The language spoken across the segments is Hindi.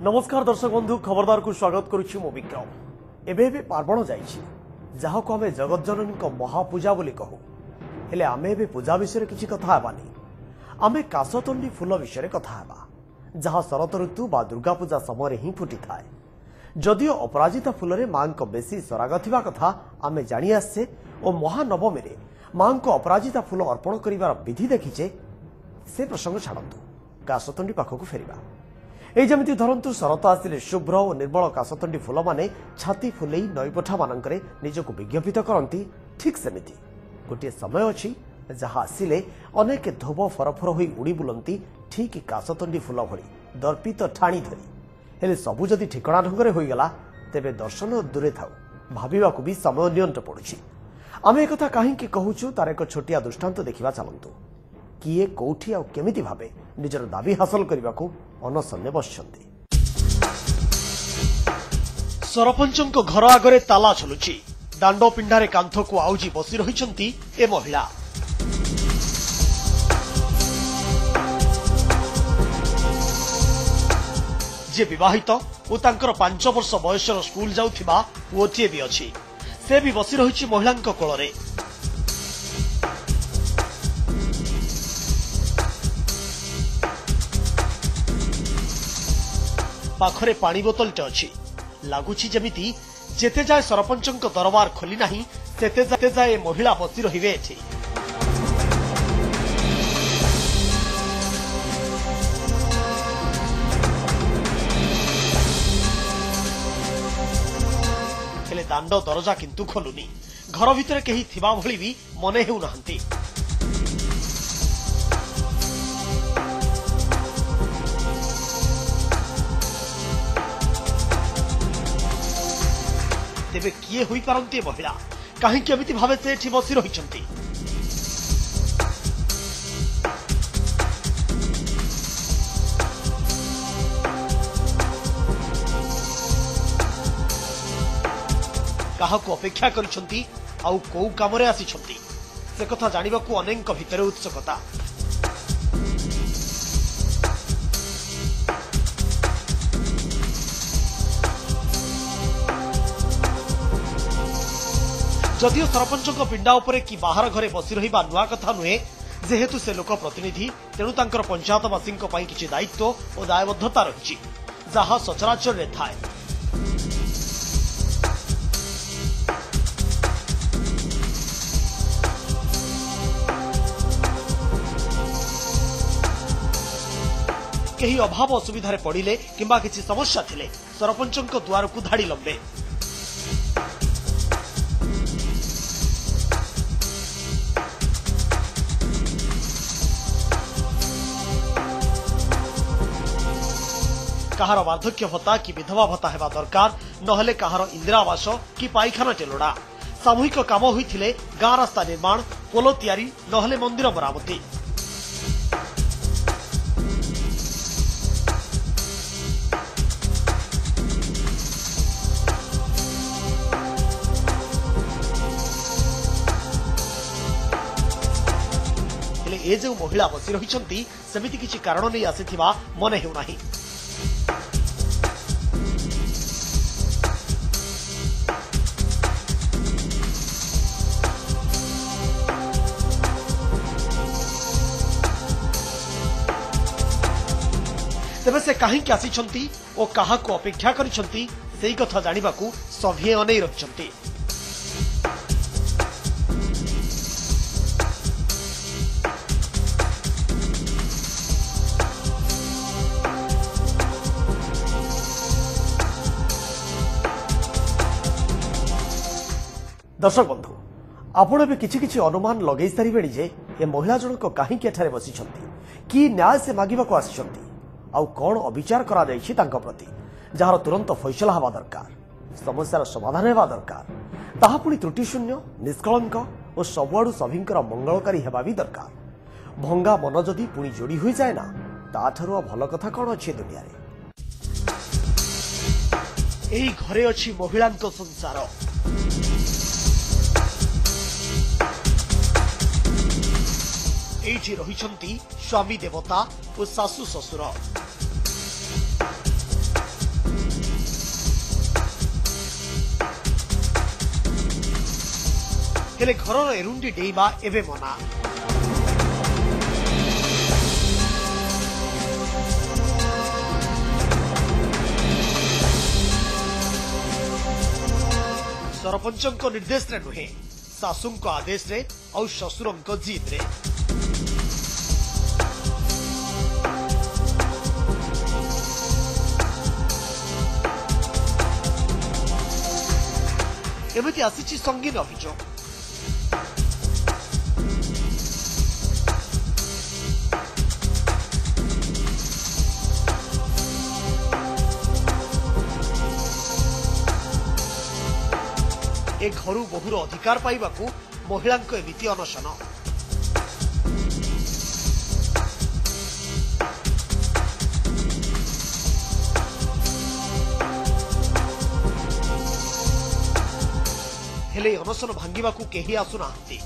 नमस्कार दर्शक बंधु खबरदार को स्वागत करुच्ची मो विक्रम। एबे पार्वण जाइछि जहाको आमे जगतजननी महापूजा बोली कहू हेले आमे एबे पूजा विषय किछि कथा हेबानी। आमे कासतंडी फूल विषय कथा हेबा जहा शरत ऋतु बा दुर्गा पूजा समय ही फुटी थाए। जदियो अपराजिता फूल रे मां को बेसी सराग थिबा कथा आमे जानि आसे ओ महानवमी रे मां को अपराजिता फूल अर्पण करिवार विधि देखिचे से प्रसंग छाड़तु कासतंडी पाखक फेरिबा। एई जमिति धरंतु शरत आसिले शुभ्र और निर्मल कासतंडी फूल माने छाती फुलेई नईपठा मानकरे निजको विज्ञापित करंती। ठीक सेमिति गोटे समय अछि जहा आसिले अनेक धोब फरफर होई उड़ी बुलंती ठीक कासतंडी फूल भली दर्पित ठाणी धरी। हेले सबु जदि ठिकणा ढंगरे होई गला तेबे दर्शन दूरे थाउ भाबिबाकू भी समय नियंत्र पड़ुछि। आमे एक कथा काहेकि कहूछु तार एक छोटिया दृष्टांत देखिबा चलंतु। किए कोठी आ केमिति भाबे निजर दाबी हासिल करबाकू अनसन्ने बसछंती। सरपंचको घर आगरे ताला झुलुछि। दांडो पिंडारे कांथको आउजी बसी रहिछंती ए महिला। जे विवाहित ओ तांकर 5 वर्ष बयसर स्कूल जाउथिबा पुओटिए भी अछि से भी बसी रहिछि महिलांक कोଳରେ। पाखरे पानी बोतलटे अछि। लागुछि जेमिति जेते जाय सरपंचक दरबार खोली नाही तेते जाय महिला बसी रहिबे एठी। हेले दांड दरजा किंतु खोलुनी। घर भितर केही थिबा भली भी मने हेउ नाहंती। तेबे किए होई पारंती महिला काहे केमिति भावे से एठी बसी रहिछंती। काहाको अपेक्षा करिछंती आउ कोउ कामरे आसीछंती से कथा जानिबाकू अनेक भितरे उत्सुकता। जदियो सरपंचक पिंडा उपरे कि बाहर घरे बसी रहिबा नुआ कथा नुहे जेहेतु से लोक प्रतिनिधि तेणु तांकर पंचायतवासी किछि दायित्व और दायबद्धता रहिछि जहा सचराचर रे थाए। केही अभाव असुविधारे पड़िले किंबा किछि समस्या थिले सरपंचक द्वार को धाड़ी लंबे। कहार वार्धक्य भत्ता कि विधवा भत्ता हेबा दरकार नहले कहार इंदिरा आवास कि पाइखाना टेलोड़ा सामूहिक काम होइथिले गाँ रास्ता निर्माण पोलो तैयारी नहले मंदिर मरामती। हेले ए जो महिला बसी रहिछंती सेमिति किछि कारण नै आसीथिबा मने हेउ नाही। तेबे से काहींकि आसीछंती ओ काहाको अपेक्षा करिछंती सेही कथा जानिबाकू सभे अनै रहिछंती। दर्शक बंधु आपण भी किछि अनुमान लगै सारिबेणी जे ए महिला जनक काहींकि एठारे बसिछंती कि न्याय से मागिबाकू आसिछंती आउ कौन अविचार करा जाइछि तांको प्रति जहार तुरंत फैसला हवा दरकार समस्यार समाधान हेबा दरकार ताहा पुणी त्रुटि शून्य निष्कलंक और सबुआडू सभींकर मंगलकारी हेबा भी दरकार। भंगा मन जदि पुणी जोड़ी हुई जाए ना ताठारु भल कथा कौन अछि दुनिया रे। एई घरे अछि महिलांक संसार। एइठी रहिछंती स्वामी देवता और सासु ससुर। हेले घरर एरुंडी डेइबा एबे मना। सरपंचों निर्देश रे नुहे, सासुं आदेश रे और शशुरों जिद रे। एमती आसी संगीन अभियोग। ए घरू बहुर अधिकार पाइबाकू महिला एमिति अनशन। हेले अनशन भांगिबाकू केही आसुनाहांती।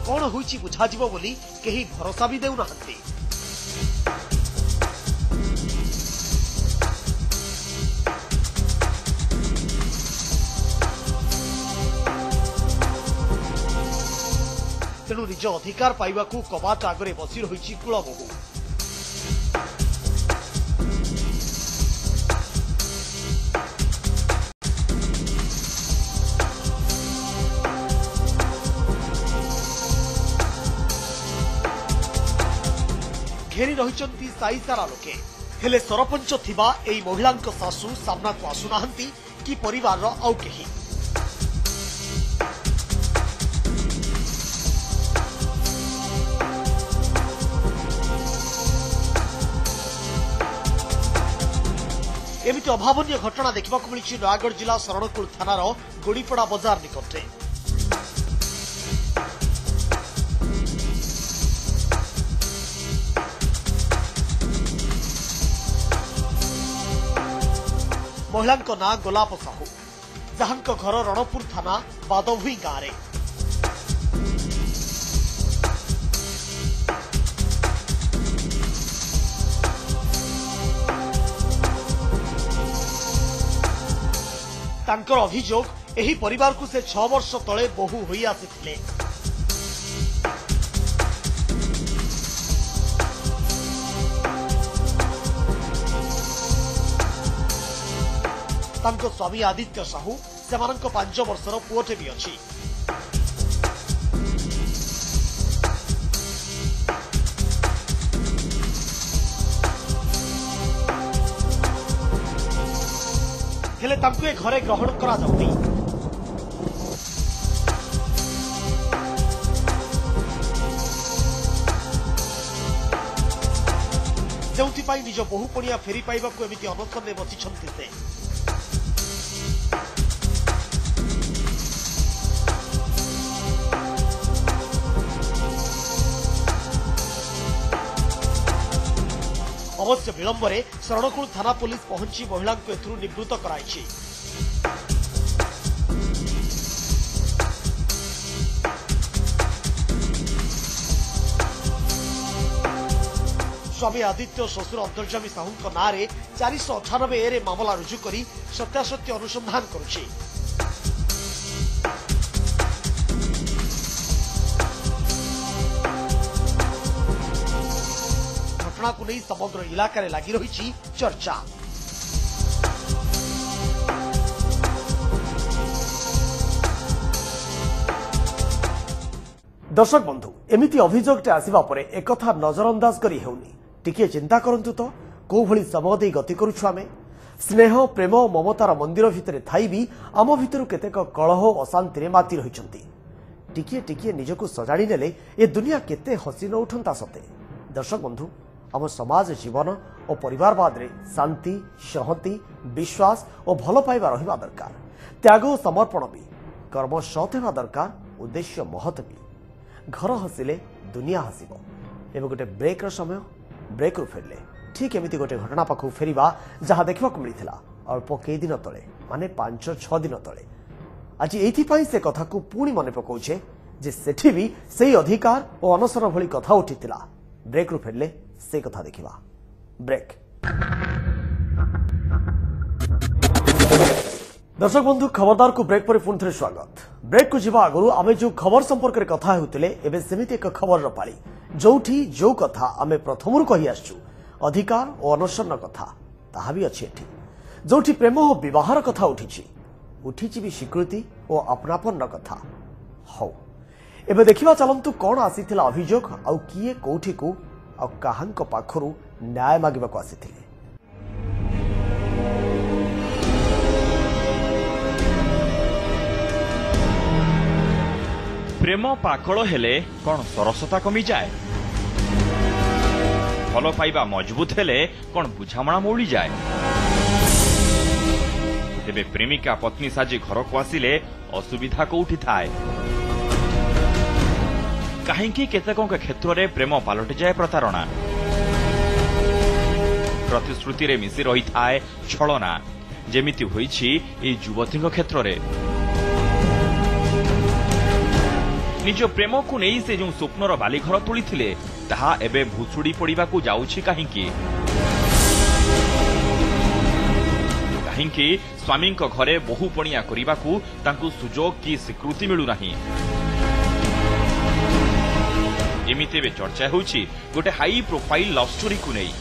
कौन होइछि बुझाजिबो बोली केही भरोसा भी देउनाहांती। तेणु निज अधिकार पाइबाकू कबाट आगरे बसी रही कुलबोहू। घेरी रही साई सारा लोके, हेले सरपंच थिबा एई महिला सासू सामना को आसुनाहांती कि परिवार आउ केही। एमिति अभावनीय घटना देखा मिली नयागढ़ जिला शरणकुल थानार गोड़ीपड़ा बजार निकटे। महिला ना गोलाप साहू, जहां घर रणपुर थाना बादभुई गाँव। तांकर अभियोग एही परिवार को से 6 वर्ष तले बहु होई आसिथिले। तांको स्वामी आदित्य साहू सेमानंको 5 वर्षर पुओटे भी अछि। हेले तांको ए घरे ग्रहण करा जाउनी। जोंथिपाई निज बहु पणिया फेरी पाइबाकू एमिति अनशन में बसिछन्ति से। अवश्य विलंबरे शरणकुल थाना पुलिस पहुंची महिला को एथुरु निवृत्त कराइछि। स्वामी आदित्य शशुर अंतर्जामी साहू नाँ 498 ए रे मामला रुजु करी सत्यासत्य अनुसंधान करुछि। घटना को नहीं समग्र इलाका लगी रही चर्चा। दर्शक बंधु, एमिति अभियोगटे आसिबा परे एकथा नजरअंदाज करी हेउनी। टिके चिंता करंतु तो को भली समय दे गति करूछु आमे। स्नेह प्रेम ममतार मंदिर भितरे थाई भी आम भितरु केतेक कलह अशांति रे माती रहिचंती। टिके टिके निजको सजाड़ी नेले ए दुनिया केते हसी न उठंता सते। दर्शक बंधु, आम समाज जीवन और परिवारवाद रे शांति सहमति विश्वास और भल पाइबा रहिबा दरकार। त्याग और समर्पण भी कर्म सत हेबा दरकार। उद्देश्य महत भी। घर हसिले दुनिया हसिब। एवं गोटे ब्रेक समय ब्रेक रु फेरले ठीक एमती गोटे घटना पाखु फेरिबा जहाँ देखा मिलता अल्प कई दिन तले माने 5-6 दिन तले। आज एइथिपाई से कथा को पुणी मन पकाउछे जे सेठी भी सही अधिकार और अनशन भली कथा उठितिला। ब्रेक रु फेरले से कथा देखिबा। ब्रेक। दर्शक बंधु खबरदार को ब्रेक पर पुनः स्वागत। ब्रेक को जीवा आगु आमे जो खबर संपर्क में कथा होतिले एबे सेमिति एक खबर पाली जोठी जो कथा आमे प्रथमरु कहि आछू अधिकार और अनशन कथा ताहा भी अछि एठी जोठी प्रेम और विवाहर कथा उठिछि भी स्वीकृति और अपनापन कथा हौ एबे देखिबा चलंतु कोन आसीथिला अभियोग आ किए कोठी को आ काहंक पाखरु न्याय मागिबाको आसीथिले। प्रेम पाकल हेले कौन सरसता कमी जाए भल पाइबा मजबूत हेले कौन बुझामणा मौली जाए तेबे प्रेमिका पत्नी साजी घर को आसिले असुविधा कोठी थाए कहीं केतेकों क्षेत्र में प्रेम पलटि जाए प्रतारणा प्रतिश्रुति रे मिसी रही थाए छलना जेमिति होईछि ए युवती क्षेत्र में निज प्रेम को नहीं से जो स्वप्नर बालीघर तोली ताहा एबे भुसुड़ी पड़िबा को जाउछि काहिंकी स्वामी घरे बहु पणिया करने को तांकु सुजोग की स्वीकृति मिलू नहीं एमिते बे चर्चा होउछि गोटे हाई प्रोफाइल लव स्टोरी को नहीं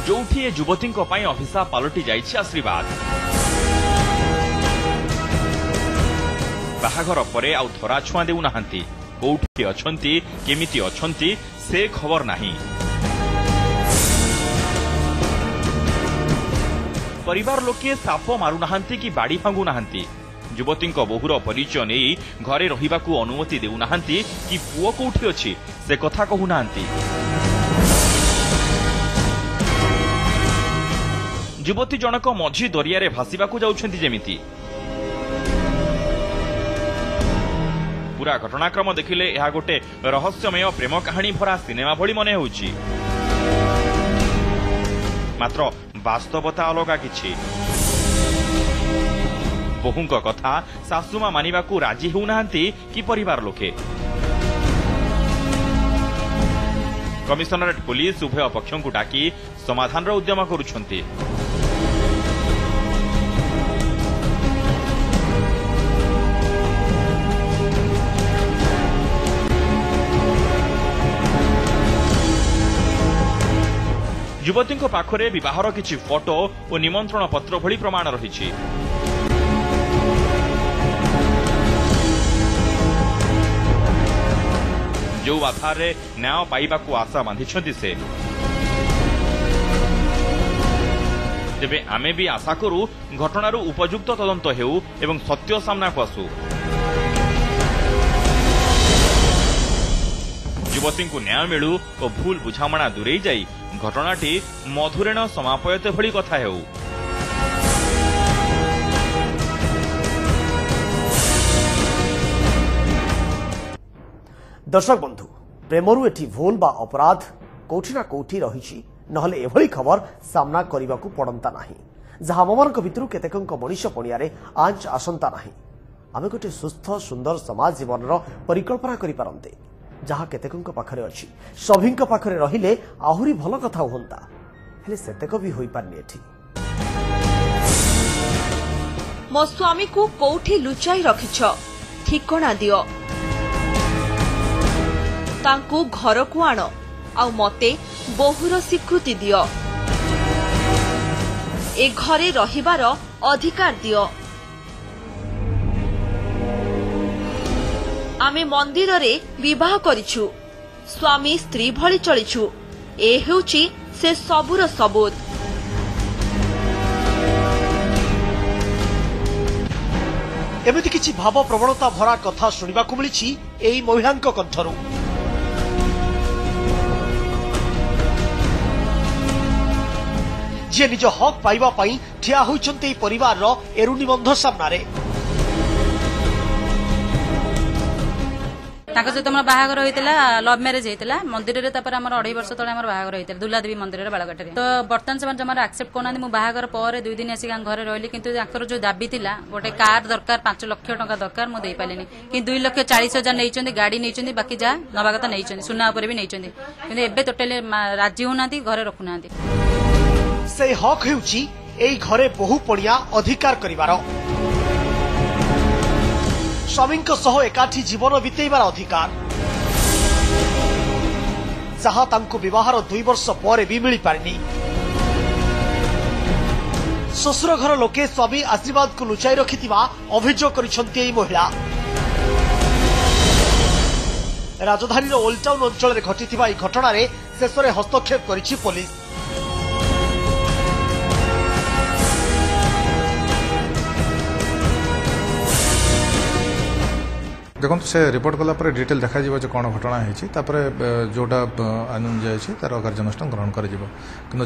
जोठी युवती अभिशाप पलटि जाइछि आशीर्वाद बाहाघर परे आउ धरा छुआ देउ नाहंती कोठी अछंती केमिति अछंती से खबर नाही परिवार लोके साप मारू नाहंती कि बाड़ी भांगु नाहंती युवती बहुर परिचय नहीं घरे रहिबाकू अनुमति देउ नाहंती कि पुओ कोठी अछि से कथा कहू नाहंती युवती जनक मझी दरिया रे भासीबाकू जाउछंती जेमिति पूरा घटनाक्रम देखिले यह गोटे रहस्यमय प्रेम कहानी भरा सिनेमा भली मने होउछि मात्र वास्तवता अलगा किछि बहुंक कथा सासुमा मानिबाकू राजी होउनाहांती कि परिवार लोके कमिशनरेट पुलिस उभय पक्षों को डाकी समाधान उद्यम करुछंती युवती पाखरे विवाहर किछि फोटो और निमंत्रण पत्र भली प्रमाण रही जो आधार न्याय पाइबाकू आशा बांधिछंती से तेबे आमे भी आशा करू घटनार उपयुक्त तदंत हेउ एवं सत्य सामना को आसू युवती को न्याय मिलू और भूल बुझामणा दूरे जाई घटनाटी मधुरेण समापयते भली कथा हेउ दर्शक बंधु प्रेमरु एठी भूल बा अपराध कोठी ना कोठी रही नहले एभली खबर सामना करने को पड़ता नहीं जहाँ आमମାନଙ୍କ भितरु केतेकଙ୍କ मनीष पणियारे आंच आसंता नहीं आमे गोटे सुस्थ सुंदर समाज जीवन परिकल्पना करि पारंते जहाँ केतेकଙ୍କ पाखरे अछि सभीଙ୍କ पाखरे रहिले आहुरी भल कथा होंता हेले सेतेक भी होई पारनी एठी मो स्वामी को कोठी लुचाई रखिछ ठिकणा दियो तांकु घर को आण आ मते बहुर स्वीकृति दियो ए घरे रहिबार अधिकार दियो आमे मंदिर रे विवाह करिछु स्वामी स्त्री भली चलिछु ए हेउची से सबुर सबूत एमिति किछि भाव प्रवणता भरा कथा सुनिबाकू मिलिछि एई महिलांक कंठरू जे निज हक पाइबा पई ठिया होइछन्ते परिवार रो एरुनी बंध सामना रे ताका सहित हमर बाहागर होइतिला लव मैरिज होइतिला मंदिर रे तापर हमर 2.5 वर्ष तळे हमर बाहागर होइतिला दुलादेवी मंदिर रे बाळगटरे तो बर्तन से जमार एक्सेप्ट कोनादी मु बाहागर पर 2 दिन आसी घरे रहली किंतु ताकर जो दाबी थिला गोटे कार दरकार 5 लाख टका दरकार मु देई पालेनी कि 2,40,000 नैचंदी गाड़ी नैचंदी बाकी जा नवागत नैचंदी सुना ऊपर भी नैचंदी किंतु एबे टोटली राजी होनाती घरे रखुनाती से हक हेउची एई घरे बहु पड़िया अधिकार करिवार स्वामी एकाठी जीवन बितेबार अधिकार जहाँ तांको विवाहर 2 वर्ष पर भी मिल पारिनी शशुर घर लोके स्वामी आशीर्वाद को लुचाई रखिथिबा अभियोग करिसंती एई महिला राजधानी ओल्ड टाउन अंचल में घटिथिबा एई घटना रे शेषरे हस्तक्षेप करिछि पुलिस देखो से रिपोर्ट कला डिटेल देखा जो कौन घटना होती जोटा आनंद जाए तार कार्यानुष्ठान ग्रहण कर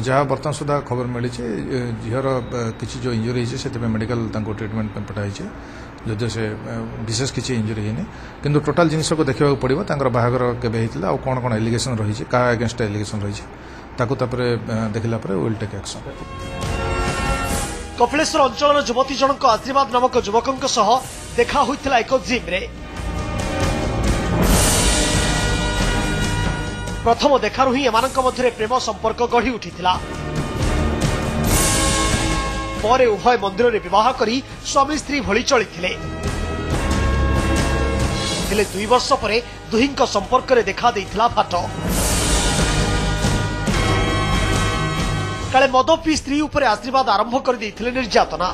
जहाँ बर्तमान सुधा खबर मिली झीर किसी जो इंजुरी होती से मेडिकल ट्रिटमेंट पठाई जदिव से विशेष किसी इंजुरी होनी किंतु टोटाल जिनस को देखा पड़ो बाहागर केवे होता आ कौन कौन एलिगेशन रही क्या अगेंस्ट एलिगेशन रही देखला विल टेक एक्शन कपिलेश्वर अंचल युवती जनक आशीर्वाद नामक युवकों देखा होता एक जिम रे प्रथम देखारू ही एमानक मध्य प्रेम संपर्क गढ़ी उठिथिला परे उभय मंदिर रे विवाह करी स्वामी स्त्री भली चलिथिले 2 वर्ष परे दुहिंक संपर्क रे देखा देइथिला फाट काले मद पी स्त्री उपरे आशीर्वाद आरंभ कर देइथिले निर्यातना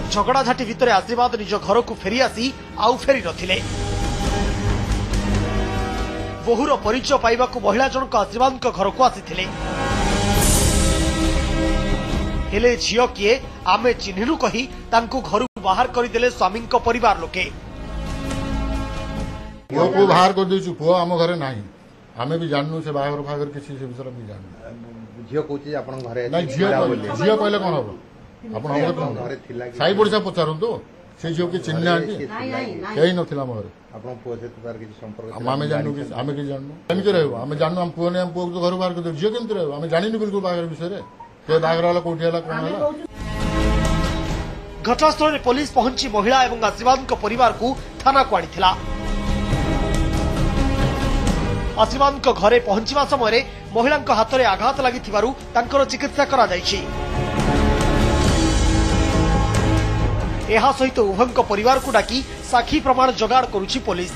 झगड़ा झाटी भितर आशीर्वाद निज घर को फेरी आसी आउ फेरी नथिले बहुर परिचय पाइबा महिला जनक आशीर्वाद घर को आसी झील किए आमे चिन्हनु कही घर बाहर करदे स्वामी परिवार लोके पुओ को बाहर कर देछु पुओ हम घरे नाही आमे भी जाननु से बाहर फागर किसी से विषय भी जाननु झियो कोची आपन घरे नाही झियो कहले कोन हो आपन हम घरे थिला साई पड़िसा पचारु तो से झियो के चिन्ह केही नथिला मोर आपन पुओ से तार किसी संपर्क आमे जाननु कि आमे के जाननु केमि के रहबो आमे जाननु हम पुओ ने हम पुओ को घर बाहर कर दे झियो केमति रहबो आमे जानिनु बिल्कुल बाहर विषय रे के बाहर वाला कोठी वाला कोन वाला घटनास्थल में पुलिस पहुंची महिला एवं आशीर्वाद परिवार को थाना को आनीथिला आशीर्वाद घरे पहुंचवा समय महिला हाथ में आघात लगी चिकित्सा करा जायछि। सहित उभय परिवार को डाकी साक्षी प्रमाण जोगाड़ करुछि पुलिस।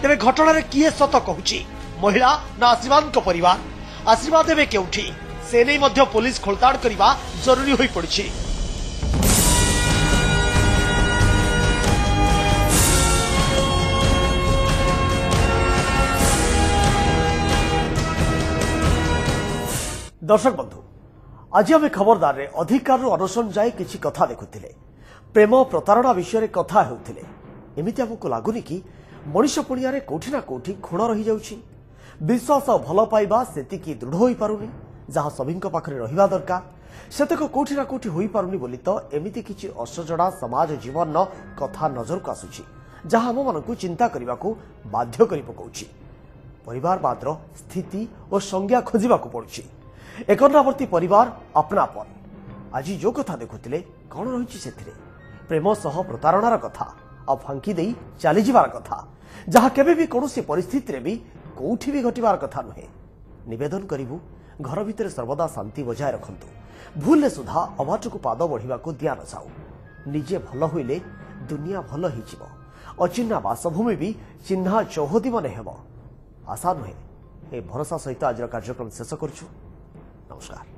तेरे घटना किए सत कहूछि महिला ना आशीर्वाद परिवार आशीर्वाद एवं केउठी से नहीं मध्य पुलिस खोलताड़ करने जरूरी हो पड़ी। दर्शक बंधु आज आम खबरदार रे अधिकार अनुसरण जाए किसी कथा देखुले प्रेम प्रतारणा विषय कथा होते एमती आमको लगुनि कि मनीष पुणिया कोठी ना कोठी खुण रही जाउछि विश्वास और भल पाइबा सेतिकी दृढ़ हो पारुनी जहाँ सभी पाखरे रहिबा दरकार सेतक कोठी ना कोठी होई पारुनी बोली तो एमिति किछि असजड़ा समाज जीवन कथा नजर को आसुछि जहाँ आम मानकु चिंता करने को बाध्य करि पकाउछि। परिवारवादर स्थिति और संज्ञा खोजिबाकु पड़ुछि। एकनावर्ती परिवार अपनापन आज जो कथा देखुले कौन रही से प्रेम सह प्रतारणार कथा आ फांकी दे चली जावार कथा जहाँ केबे भी कौन परिस्थिति रे भी कोठी भी घटवार कथा नुहे। निवेदन करिबु घर भितर सर्वदा शांति बजाय रखंतु भूल सुधा अबाट को पाद बढ़ा को दिया न जाऊ निजे भल हुईले दुनिया भल हो अचिन्हा बासभूमि भी चिन्हा चौहदी मन हेब आशा नुहे ए भरोसा सहित आज कार्यक्रम शेष करुछु। नमस्कार।